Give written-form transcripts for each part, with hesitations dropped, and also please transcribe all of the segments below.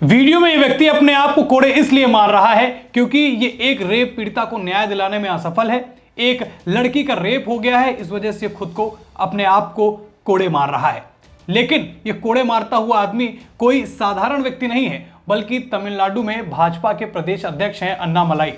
Video में ये व्यक्ति अपने आप को कोड़े इसलिए मार रहा है क्योंकि ये एक रेप पीड़िता को न्याय दिलाने में असफल है। एक लड़की का रेप हो गया है, इस वजह से खुद को अपने आप को कोड़े मार रहा है। लेकिन ये कोड़े मारता हुआ आदमी कोई साधारण व्यक्ति नहीं है, बल्कि तमिलनाडु में भाजपा के प्रदेश अध्यक्ष हैं अन्नामलाई।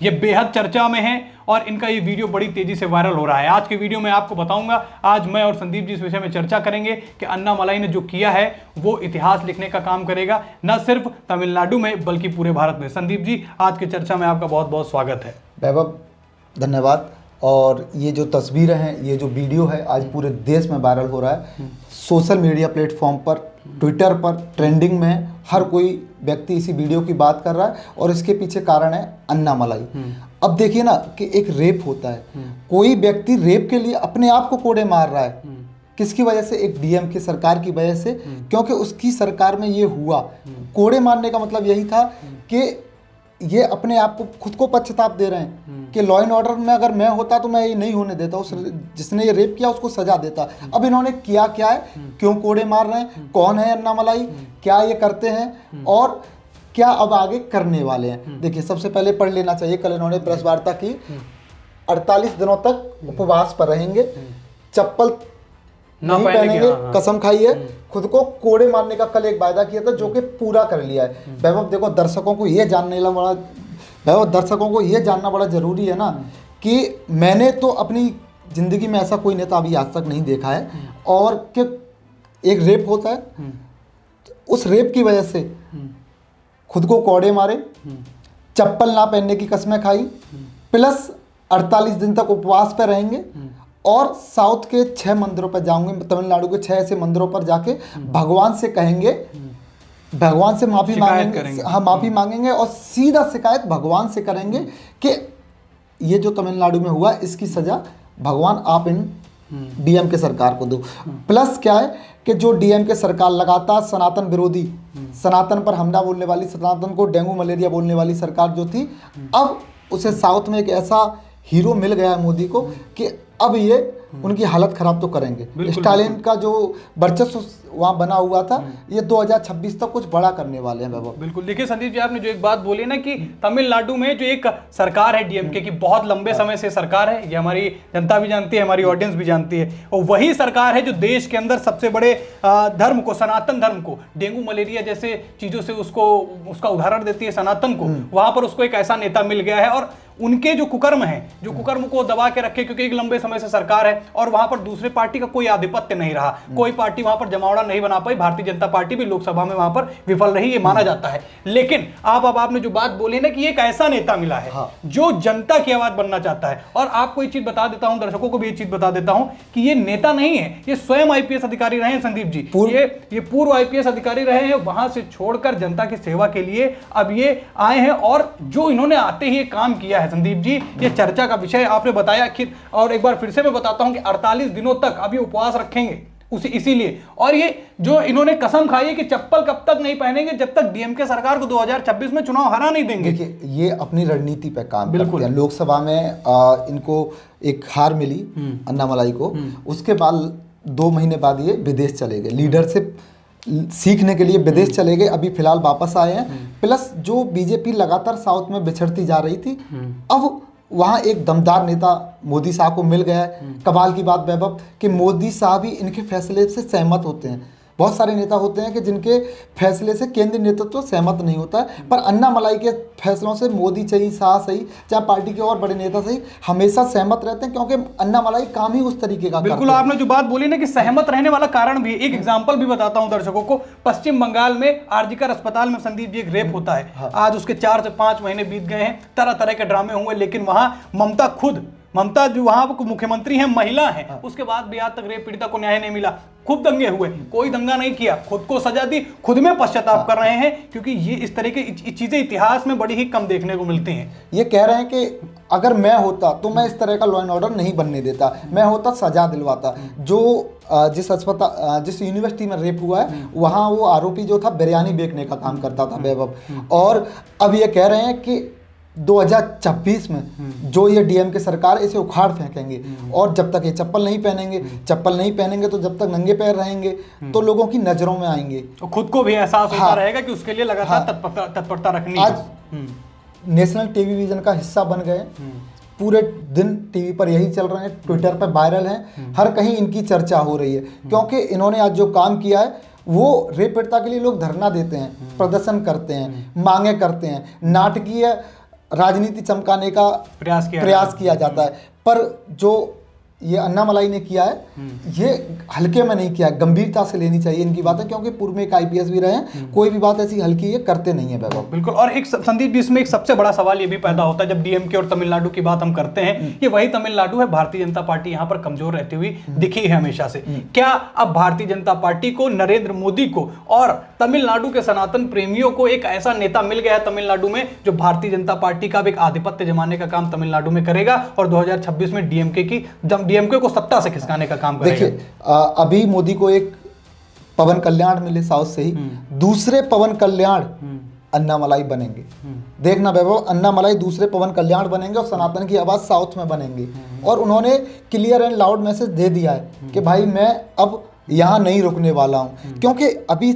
ये बेहद चर्चा में हैं और इनका ये वीडियो बड़ी तेजी से वायरल हो रहा है। आज के वीडियो में आपको बताऊंगा, आज मैं और संदीप जी इस विषय में चर्चा करेंगे कि अन्नामलाई ने जो किया है वो इतिहास लिखने का काम करेगा, न सिर्फ तमिलनाडु में बल्कि पूरे भारत में। संदीप जी, आज की चर्चा में आपका बहुत बहुत स्वागत है। वैभव, धन्यवाद। और ये जो तस्वीरें हैं, ये जो वीडियो है, आज पूरे देश में वायरल हो रहा है। सोशल मीडिया प्लेटफॉर्म पर, ट्विटर पर ट्रेंडिंग में है। हर कोई व्यक्ति इसी वीडियो की बात कर रहा है और इसके पीछे कारण है अन्नामलाई। अब देखिए ना कि एक रेप होता है, कोई व्यक्ति रेप के लिए अपने आप को कोड़े मार रहा है। किसकी वजह से? एक डीएम की सरकार की वजह से, क्योंकि उसकी सरकार में ये हुआ। कोड़े मारने का मतलब यही था कि ये अपने आप को, खुद को पश्चाताप दे रहे हैं कि लॉ एंड ऑर्डर में अगर मैं होता तो मैं ये नहीं होने देता, उस जिसने ये रेप किया उसको सजा देता। अब इन्होंने किया क्या है, क्यों कोड़े मार रहे हैं, कौन है अन्नामलाई, क्या ये करते हैं और क्या अब आगे करने वाले हैं। देखिए, सबसे पहले पढ़ लेना चाहिए। कल इन्होंने प्रेस वार्ता की, 48 दिनों तक उपवास पर रहेंगे, चप्पल नहीं पहनेंगे, कसम खाई है, खुद को कोड़े मारने का कल एक वायदा किया था जो कि पूरा कर लिया है। वैभव देखो, दर्शकों को ये जानना बड़ा जरूरी है ना कि मैंने तो अपनी जिंदगी में ऐसा कोई नेता अभी आज तक नहीं देखा है। और कि एक रेप होता है, उस रेप की वजह से खुद को कोड़े मारे, चप्पल ना पहनने की कसमें खाई, प्लस 48 दिन तक उपवास पे रहेंगे और साउथ के 6 मंदिरों पर जाऊंगे, तमिलनाडु के 6 ऐसे मंदिरों पर जाके भगवान से कहेंगे, भगवान से माफी मांगेंगे। हाँ, माफी मांगेंगे और सीधा शिकायत भगवान से करेंगे कि ये जो तमिलनाडु में हुआ इसकी सजा भगवान आप इन डीएम के सरकार को दो। प्लस क्या है कि जो डीएम के सरकार लगातार सनातन विरोधी, सनातन पर हमला बोलने वाली, सनातन को डेंगू मलेरिया बोलने वाली सरकार जो थी, अब उसे साउथ में एक ऐसा हीरो मिल गया है मोदी को कि अब ये उनकी हालत खराब तो करेंगे। स्टालिन का जो वर्चस्व वहाँ बना हुआ था, ये 2026 तक कुछ बड़ा करने वाले हैं। वैभव, बिल्कुल। देखिए संदीप जी, आपने जो एक बात बोली ना कि तमिलनाडु में जो एक सरकार है डीएमके की, बहुत लंबे समय से सरकार है, ये हमारी जनता भी जानती है, हमारी ऑडियंस भी जानती है, और वही सरकार है जो देश के अंदर सबसे बड़े धर्म को, सनातन धर्म को, डेंगू मलेरिया जैसे चीजों से उसका उदाहरण देती है सनातन को। वहां पर उसको एक ऐसा नेता मिल गया है और उनके जो कुकर्म है, जो कुकर्म को दबा के रखे, क्योंकि एक लंबे समय से सरकार है और वहां पर दूसरे पार्टी का कोई आधिपत्य नहीं रहा, कोई पार्टी वहां पर जमावड़ा नहीं बना पाई। भारतीय जनता पार्टी भी लोकसभा में वहां पर विफल रही, ये माना जाता है। लेकिन अब आपने जो बात बोली ना कि एक ऐसा नेता मिला है जो जनता की आवाज बनना चाहता है। और आपको एक चीज बता देता हूं, दर्शकों को भी एक चीज बता देता हूं कि ये नेता नहीं है, ये स्वयं आईपीएस अधिकारी रहे हैं संदीप जी। ये पूर्व आईपीएस अधिकारी रहे हैं, वहां से छोड़कर जनता की सेवा के लिए अब ये आए हैं। और जो इन्होंने आते ही काम किया है संदीप जी, ये चर्चा का विषय आपने बताया कि, और एक बार फिर से मैं बताता हूं कि 48 दिनों तक अभी उपवास रखेंगे इसीलिए। और ये जो इन्होंने कसम खाई है कि चप्पल कब तक नहीं पहनेंगे जब तक डीएमके सरकार को 2026 में चुनाव हरा नहीं देंगे। देखिए, ये अपनी रणनीति पे काम करते हैं। लोकसभा में इनको एक हार मिली अन्नामलाई को, उसके बाद 2 महीने बाद ये विदेश चले गए, लीडरशिप सीखने के लिए विदेश चले गए। अभी फिलहाल वापस आए हैं। प्लस जो बीजेपी लगातार साउथ में बिछड़ती जा रही थी, अब वहाँ एक दमदार नेता मोदी साहब को मिल गया है। कमाल की बात वैभव कि मोदी साहब ही इनके फैसले से सहमत होते हैं। बहुत सारे नेता होते हैं कि जिनके फैसले से केंद्रीय नेतृत्व सहमत नहीं होता है, पर अन्नामलाई के फैसलों से मोदी सही, शाह सही, चाहे पार्टी के और बड़े नेता सही, हमेशा सहमत रहते हैं, क्योंकि अन्नामलाई काम ही उस तरीके का। बिल्कुल, आपने जो बात बोली ना कि सहमत रहने वाला कारण भी, एक एग्जांपल भी बताता हूं दर्शकों को। पश्चिम बंगाल में आरजीकर अस्पताल में संदीप जी एक रेप होता है। आज उसके 4 से 5 महीने बीत गए हैं, तरह तरह के ड्रामे हुए, लेकिन वहां ममता जो वहां मुख्यमंत्री हैं, महिला हैं, उसके बाद भी आज तक रेप पीड़िता को न्याय नहीं मिला। खूब दंगे हुए, कोई दंगा नहीं किया, खुद को सजा दी, खुद में पश्चाताप कर रहे हैं, क्योंकि ये इस तरह की चीजें इतिहास में बड़ी ही कम देखने को मिलती हैं। ये कह रहे हैं कि अगर मैं होता तो मैं इस तरह का लॉ एंड ऑर्डर नहीं बनने देता, मैं होता सजा दिलवाता। जो जिस यूनिवर्सिटी में रेप हुआ है, वहाँ वो आरोपी जो था बिरयानी बेचने का काम करता था वैभव। और अब ये कह रहे हैं कि 2026 में जो ये डीएमके सरकार है, इसे उखाड़ फेंकेंगे। और जब तक ये चप्पल नहीं पहनेंगे तो जब तक नंगे पैर रहेंगे तो लोगों की नजरों में आएंगे। तो खुद को भी एहसास होता हाँ, रहेगा कि उसके लिए लगातार तत्परता रखनी है। आज नेशनल टेलीविजन का हिस्सा बन गए, पूरे दिन टीवी पर यही चल रहे हैं, ट्विटर पर वायरल हैं, हर कहीं इनकी चर्चा हो रही है, क्योंकि इन्होंने आज जो काम किया है वो रेप पीड़िता के लिए लोग धरना देते हैं, प्रदर्शन करते हैं, मांगे करते हैं, नाटकीय राजनीति चमकाने का प्रयास किया जाता है। पर जो ये अन्नामलाई ने किया है ये हल्के में नहीं किया है, गंभीरता से लेनी चाहिए इनकी बातें, क्योंकि पूर्व में एक आईपीएस भी रहे हैं, कोई भी बात ऐसी हल्की ये करते नहीं है वैभव। बिल्कुल। और एक संदीप जी, इसमें एक सबसे बड़ा सवाल ये भी पैदा होता है जब डीएमके और तमिलनाडु की बात हम करते हैं, ये वही तमिलनाडु है, भारतीय जनता पार्टी यहाँ पर कमजोर रहती हुई दिखी है हमेशा से। क्या अब भारतीय जनता पार्टी को, नरेंद्र मोदी को और तमिलनाडु के सनातन प्रेमियों को एक ऐसा नेता मिल गया है तमिलनाडु में जो भारतीय जनता पार्टी का एक आधिपत्य जमाने का काम तमिलनाडु में करेगा और 2026 में डीएमके को सत्ता से खिसकाने का काम करेगा? देखिए, अभी मोदी को एक पवन कल्याण मिले साउथ से ही, दूसरे पवन कल्याण अन्नामलाई बनेंगे। देखना वैभव, अन्नामलाई दूसरे पवन कल्याण बनेंगे और सनातन की आवाज साउथ में बनेंगे। और उन्होंने क्लियर एंड लाउड मैसेज दे दिया है कि भाई मैं अब यहाँ नहीं रुकने वाला हूँ, क्योंकि अभी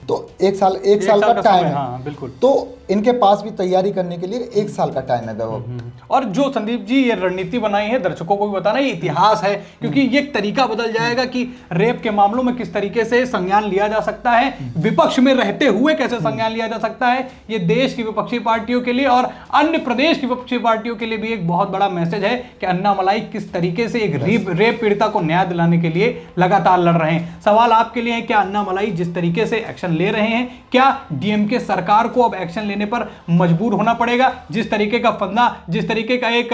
तो एक साल का टाइम है। हाँ, बिल्कुल। तो इनके पास भी तैयारी करने के लिए 1 साल का टाइम है वैभव। और जो संदीप जी ये रणनीति बनाई है, दर्शकों को भी बताना, ये इतिहास है, क्योंकि ये एक तरीका बदल जाएगा कि रेप के मामलों में किस तरीके से संज्ञान लिया जा सकता है, विपक्ष में रहते हुए कैसे संज्ञान लिया जा सकता है। ये देश की विपक्षी पार्टियों के लिए और अन्य प्रदेश की विपक्षी पार्टियों के लिए भी एक बहुत बड़ा मैसेज है कि अन्नामलाई किस तरीके से एक रेप पीड़िता को न्याय दिलाने के लिए लगातार लड़ रहे हैं। सवाल आपके लिए है, क्या अन्नामलाई जिस तरीके से एक्शन ले रहे हैं, क्या डीएमके सरकार को अब एक्शन लेने पर मजबूर होना पड़ेगा? जिस तरीके का फंदा, जिस तरीके का एक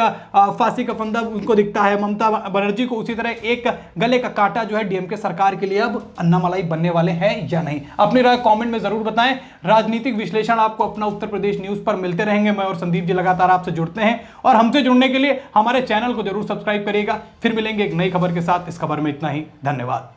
फांसी का फंदा उनको दिखता है ममता बनर्जी को, उसी तरह एक गले का कांटा जो है डीएमके सरकार के लिए अब अन्नामलाई बनने वाले हैं या नहीं? अपनी राय कमेंट में जरूर बताएं। राजनीतिक विश्लेषण आपको अपना उत्तर प्रदेश न्यूज पर मिलते रहेंगे। मैं और संदीप जी लगातार आपसे जुड़ते हैं और हमसे जुड़ने के लिए हमारे चैनल को जरूर सब्सक्राइब करिएगा। फिर मिलेंगे एक नई खबर के साथ। इस खबर में इतना ही। धन्यवाद।